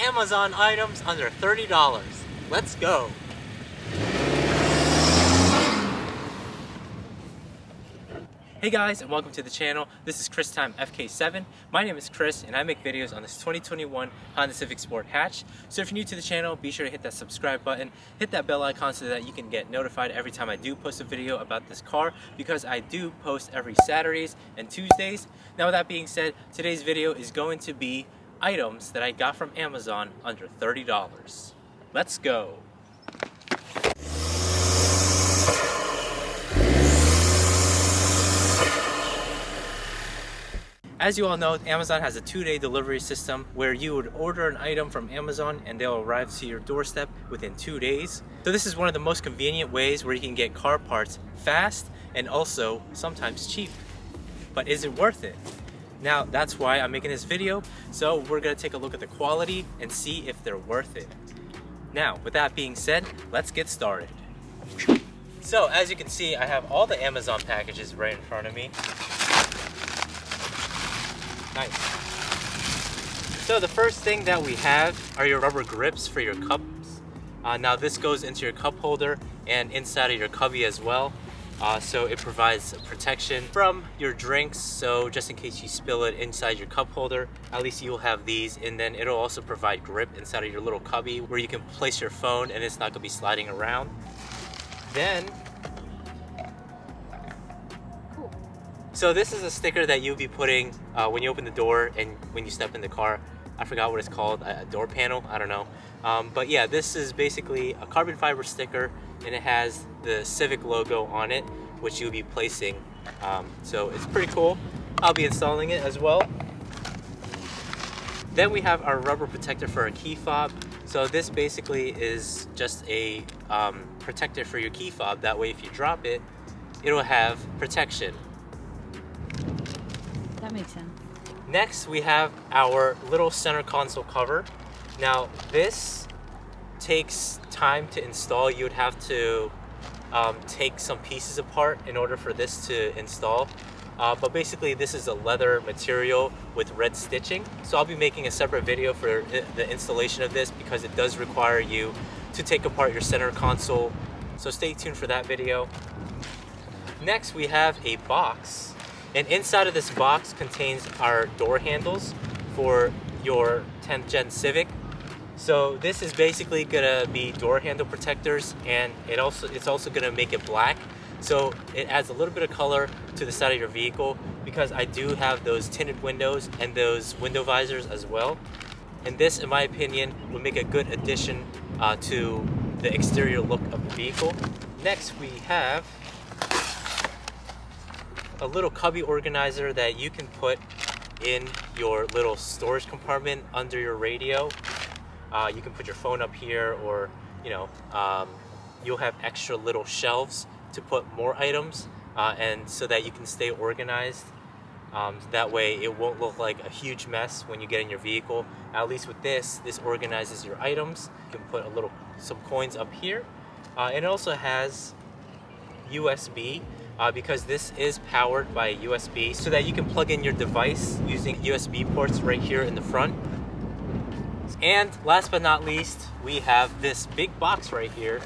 Amazon items under $30. Let's go. Hey guys, and welcome to the channel. This is Time FK7. My name is Chris and I make videos on this 2021 Honda Civic Sport hatch. So if you're new to the channel, be sure to hit that subscribe button, hit that bell icon so that you can get notified every time I do post a video about this car, because I do post every Saturdays and Tuesdays. Now with that being said, today's video is going to be items that I got from Amazon under $30. Let's go. As you all know, Amazon has a 2-day delivery system where you would order an item from Amazon and they'll arrive to your doorstep within 2 days. So this is one of the most convenient ways where you can get car parts fast and also sometimes cheap. But is it worth it? Now that's why I'm making this video. So we're gonna take a look at the quality and see if they're worth it. Now, with that being said, let's get started. So as you can see, I have all the Amazon packages right in front of me. Nice. So the first thing that we have are your rubber grips for your cups. Now this goes into your cup holder and inside of your cubby as well. So it provides protection from your drinks. So just in case you spill it inside your cup holder, at least you'll have these. And then it'll also provide grip inside of your little cubby where you can place your phone and it's not gonna be sliding around. Then, so this is a sticker that you'll be putting when you open the door and when you step in the car. I forgot what it's called, a door panel, I don't know. But yeah, this is basically a carbon fiber sticker and it has the Civic logo on it, which you'll be placing. So it's pretty cool. I'll be installing it as well. Then we have our rubber protector for a key fob. So this basically is just a protector for your key fob. That way if you drop it, it'll have protection. That makes sense. Next, we have our little center console cover. Now, this takes time to install. You would have to take some pieces apart in order for this to install. But basically, this is a leather material with red stitching. So I'll be making a separate video for the installation of this because it does require you to take apart your center console. So stay tuned for that video. Next, we have a box. And inside of this box contains our door handles for your 10th gen Civic. So this is basically gonna be door handle protectors, and it's also gonna make it black. So it adds a little bit of color to the side of your vehicle because I do have those tinted windows and those window visors as well. And this, in my opinion, would make a good addition to the exterior look of the vehicle. Next, we have a little cubby organizer that you can put in your little storage compartment under your radio. You can put your phone up here, or you'll have extra little shelves to put more items, and so that you can stay organized. That way it won't look like a huge mess when you get in your vehicle. At least with this organizes your items. You can put some coins up here. It also has USB. Because this is powered by USB, so that you can plug in your device using USB ports right here in the front. And last but not least, we have this big box right here.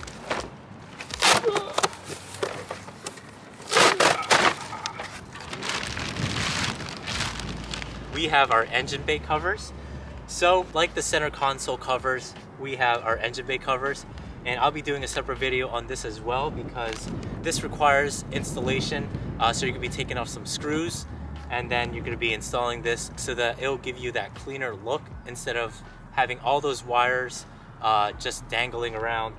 We have our engine bay covers. So like the center console covers, we have our engine bay covers. And I'll be doing a separate video on this as well because this requires installation. So you're gonna be taking off some screws and then you're gonna be installing this so that it'll give you that cleaner look instead of having all those wires just dangling around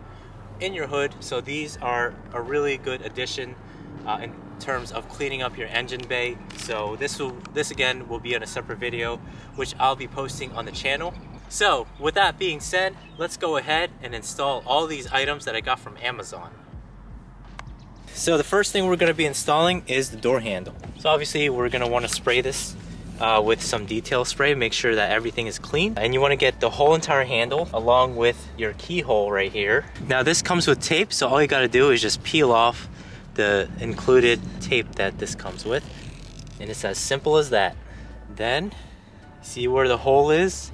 in your hood. So these are a really good addition in terms of cleaning up your engine bay. So this again will be on a separate video, which I'll be posting on the channel. So with that being said, let's go ahead and install all these items that I got from Amazon. So the first thing we're going to be installing is the door handle. So obviously we're going to want to spray this with some detail spray, make sure that everything is clean. And you want to get the whole entire handle along with your keyhole right here. Now this comes with tape, so all you got to do is just peel off the included tape that this comes with. And it's as simple as that. Then see where the hole is?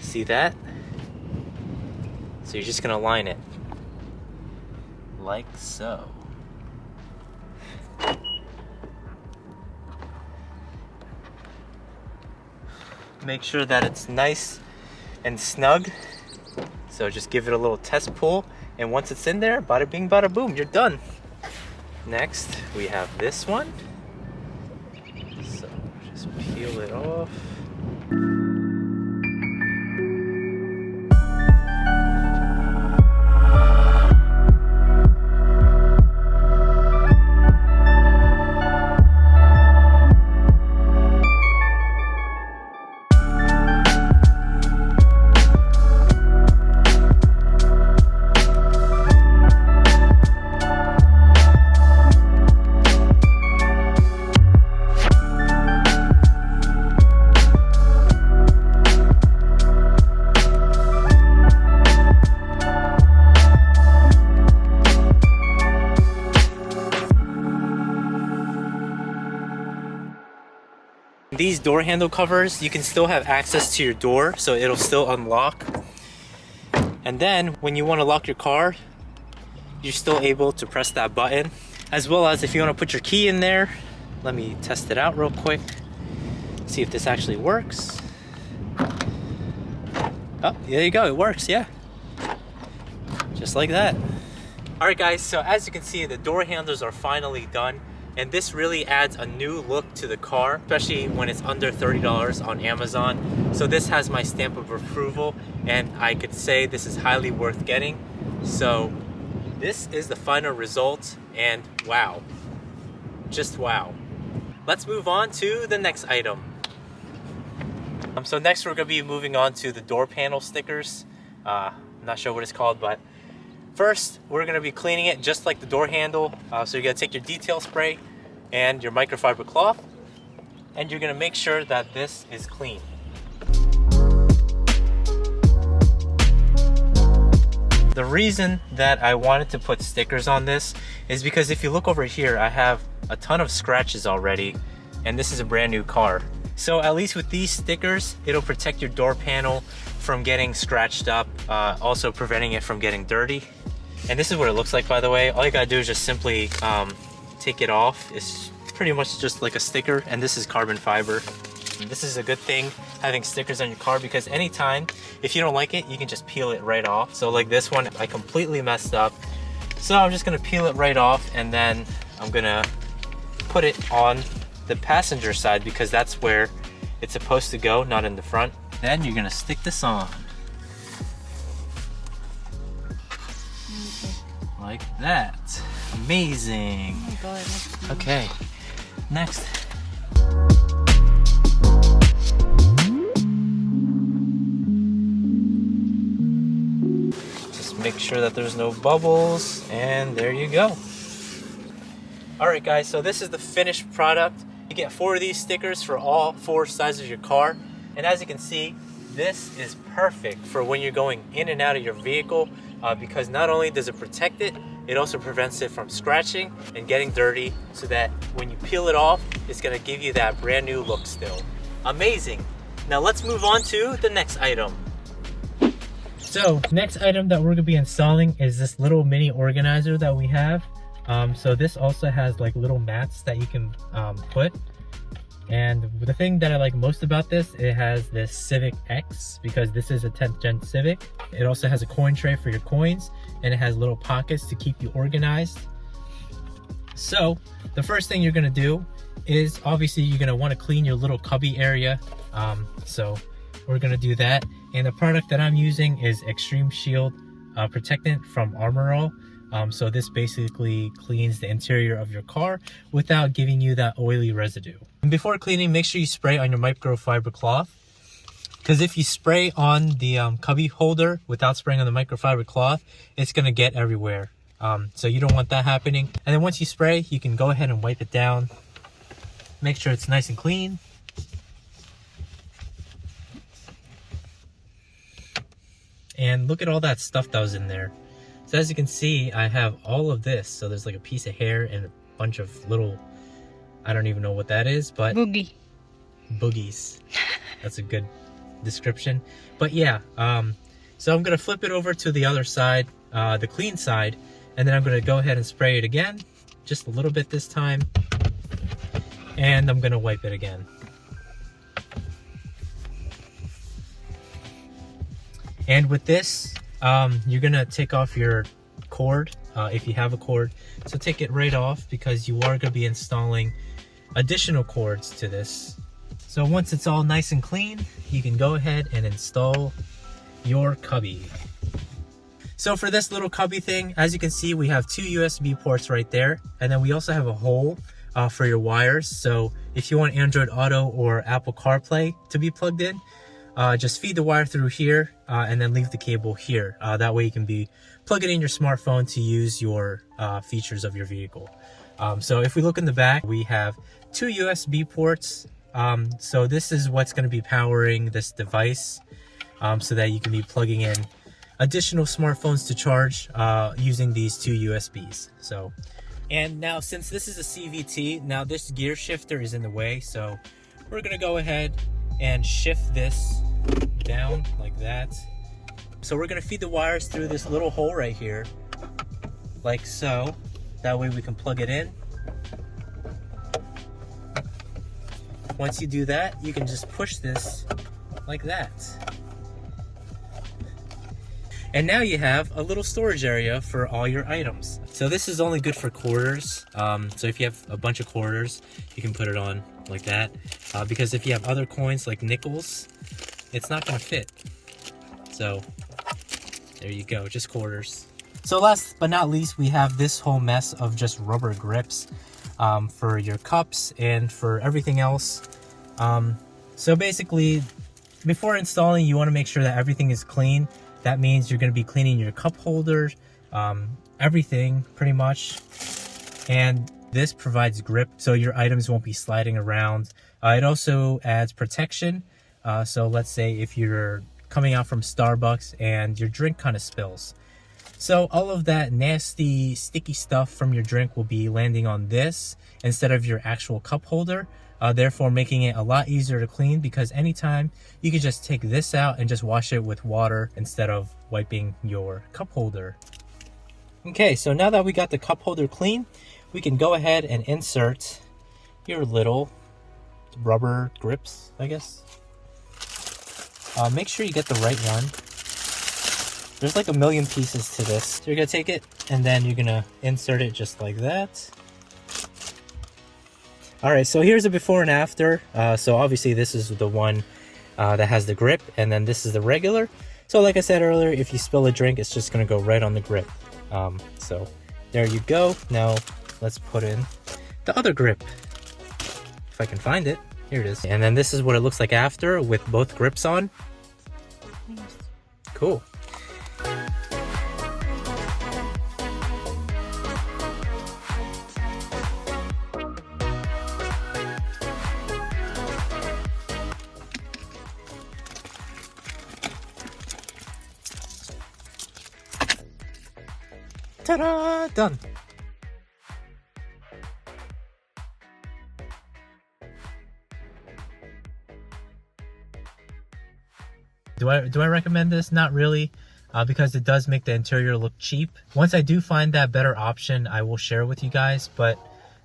See that? So you're just gonna line it like so. Make sure that it's nice and snug. So just give it a little test pull, and once it's in there, bada bing bada boom, you're done. Next, we have this one. So just peel it off. These door handle covers, you can still have access to your door, so it'll still unlock. And then when you want to lock your car, you're still able to press that button. As well as if you want to put your key in there, let me test it out real quick. See if this actually works. Oh, there you go, it works, yeah. Just like that. All right guys, so as you can see, the door handles are finally done. And this really adds a new look to the car, especially when it's under $30 on Amazon. So this has my stamp of approval, and I could say this is highly worth getting. So this is the final result, and wow, just wow. Let's move on to the next item. So next we're gonna be moving on to the door panel stickers. I'm not sure what it's called, but first, we're going to be cleaning it just like the door handle. So you're going to take your detail spray and your microfiber cloth, and you're going to make sure that this is clean. The reason that I wanted to put stickers on this is because if you look over here, I have a ton of scratches already, and this is a brand new car. So at least with these stickers, it'll protect your door panel from getting scratched up, also preventing it from getting dirty. And this is what it looks like, by the way. All you gotta do is just simply take it off. It's pretty much just like a sticker, and this is carbon fiber. And this is a good thing, having stickers on your car, because anytime, if you don't like it, you can just peel it right off. So like this one, I completely messed up. So I'm just gonna peel it right off, and then I'm gonna put it on the passenger side because that's where it's supposed to go, not in the front. Then you're gonna stick this on. Like that. Amazing. Oh my God. Okay, next. Just make sure that there's no bubbles, and there you go. All right guys, so this is the finished product. You get 4 of these stickers for all 4 sizes of your car. And as you can see, this is perfect for when you're going in and out of your vehicle, because not only does it protect it, it also prevents it from scratching and getting dirty, so that when you peel it off, it's gonna give you that brand new look still. Amazing. Now let's move on to the next item. So next item that we're gonna be installing is this little mini organizer that we have. So this also has like little mats that you can put. And the thing that I like most about this, it has this Civic X, because this is a 10th gen Civic. It also has a coin tray for your coins, and it has little pockets to keep you organized. So the first thing you're gonna do is obviously you're gonna wanna clean your little cubby area. So we're gonna do that. And the product that I'm using is Extreme Shield Protectant from Armor All. So this basically cleans the interior of your car without giving you that oily residue. And before cleaning, make sure you spray on your microfiber cloth, because if you spray on the cubby holder without spraying on the microfiber cloth, it's gonna get everywhere. So you don't want that happening. And then once you spray, you can go ahead and wipe it down. Make sure it's nice and clean. And look at all that stuff that was in there. So as you can see, I have all of this. So there's like a piece of hair and a bunch of little, I don't even know what that is, but boogies. That's a good description. But yeah, so I'm gonna flip it over to the other side, the clean side, and then I'm gonna go ahead and spray it again, just a little bit this time, and I'm gonna wipe it again. And with this, you're gonna take off your cord, if you have a cord. So take it right off, because you are gonna be installing additional cords to this. So once it's all nice and clean, you can go ahead and install your cubby. So for this little cubby thing, as you can see, we have 2 USB ports right there, and then we also have a hole for your wires. So if you want Android Auto or Apple CarPlay to be plugged in, just feed the wire through here and then leave the cable here. That way you can be plugging in your smartphone to use your features of your vehicle. So if we look in the back, we have 2 USB ports. So this is what's going to be powering this device, so that you can be plugging in additional smartphones to charge using these 2 USBs. So, and now since this is a CVT, now this gear shifter is in the way, so we're going to go ahead and shift this down like that. So we're going to feed the wires through this little hole right here, like so. That way we can plug it in. Once you do that, you can just push this like that. And now you have a little storage area for all your items. So this is only good for quarters. So if you have a bunch of quarters, you can put it on like that. Because if you have other coins like nickels, it's not gonna fit. So there you go, just quarters. So last but not least, we have this whole mess of just rubber grips for your cups and for everything else. So basically, before installing, you want to make sure that everything is clean. That means you're going to be cleaning your cup holders, everything pretty much. And this provides grip so your items won't be sliding around. It also adds protection. So let's say if you're coming out from Starbucks and your drink kind of spills. So all of that nasty, sticky stuff from your drink will be landing on this instead of your actual cup holder, therefore making it a lot easier to clean, because anytime you can just take this out and just wash it with water instead of wiping your cup holder. Okay, so now that we got the cup holder clean, we can go ahead and insert your little rubber grips, I guess. Make sure you get the right one. There's like a million pieces to this. So you're gonna take it and then you're gonna insert it just like that. All right, so here's a before and after. So obviously this is the one that has the grip, and then this is the regular. So like I said earlier, if you spill a drink, it's just gonna go right on the grip. So there you go. Now let's put in the other grip. If I can find it, here it is. And then this is what it looks like after with both grips on. Cool. Ta-da! Done. Do I recommend this? Not really, because it does make the interior look cheap. Once I do find that better option, I will share with you guys. But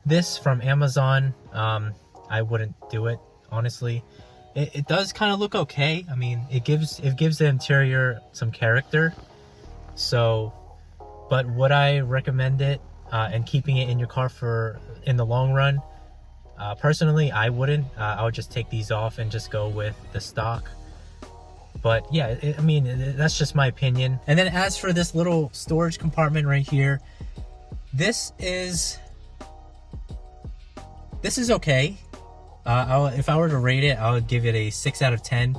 this from Amazon, I wouldn't do it, honestly. It does kind of look okay. I mean, it gives the interior some character. So, but would I recommend it and keeping it in your car in the long run? Personally, I wouldn't. I would just take these off and just go with the stock. But yeah, I mean, that's just my opinion. And then as for this little storage compartment right here, this is okay. If I were to rate it, I would give it a 6 out of 10.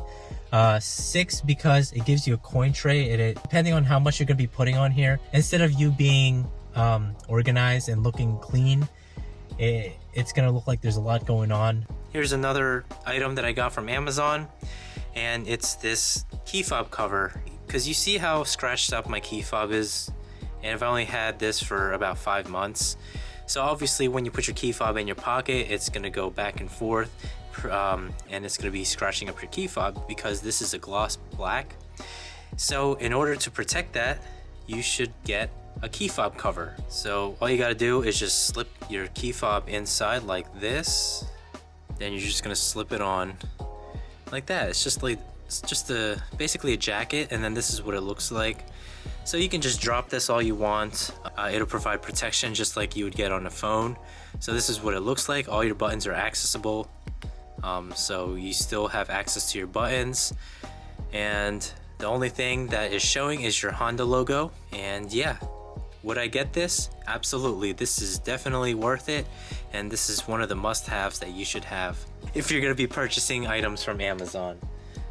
6 because it gives you a coin tray. Depending on how much you're going to be putting on here, instead of you being organized and looking clean, it's going to look like there's a lot going on. Here's another item that I got from Amazon, and it's this key fob cover. Because you see how scratched up my key fob is, and I've only had this for about 5 months. So obviously when you put your key fob in your pocket, it's going to go back and forth. and it's going to be scratching up your key fob because this is a gloss black. So in order to protect that, you should get a key fob cover. So all you got to do is just slip your key fob inside like this. Then you're just going to slip it on like that. It's just basically a jacket, and then this is what it looks like. So you can just drop this all you want. It'll provide protection just like you would get on a phone. So this is what it looks like. All your buttons are accessible. So you still have access to your buttons. And the only thing that is showing is your Honda logo. And yeah, would I get this? Absolutely. This is definitely worth it. And this is one of the must-haves that you should have if you're going to be purchasing items from Amazon.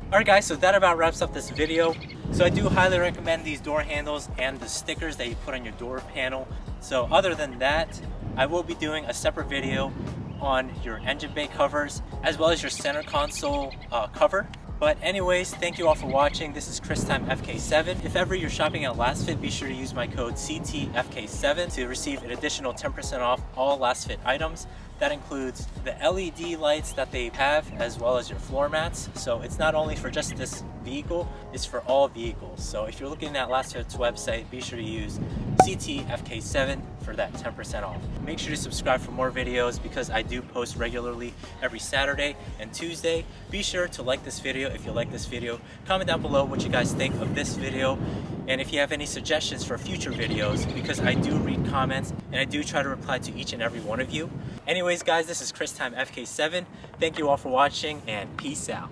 Alright guys, so that about wraps up this video. So I do highly recommend these door handles and the stickers that you put on your door panel. So other than that, I will be doing a separate video on your engine bay covers as well as your center console cover. But anyways, thank you all for watching. This is Time FK7. If ever you're shopping at LastFit, be sure to use my code CTFK7 to receive an additional 10% off all LastFit items. That includes the LED lights that they have as well as your floor mats. So it's not only for just this vehicle, it's for all vehicles. So if you're looking at LastFit's website, be sure to use CTFK7 for that 10% off. Make sure to subscribe for more videos because I do post regularly every Saturday and Tuesday. Be sure to like this video if you like this video. Comment down below what you guys think of this video. And if you have any suggestions for future videos, because I do read comments and I do try to reply to each and every one of you. Anyways guys, this is Time FK7. Thank you all for watching and peace out.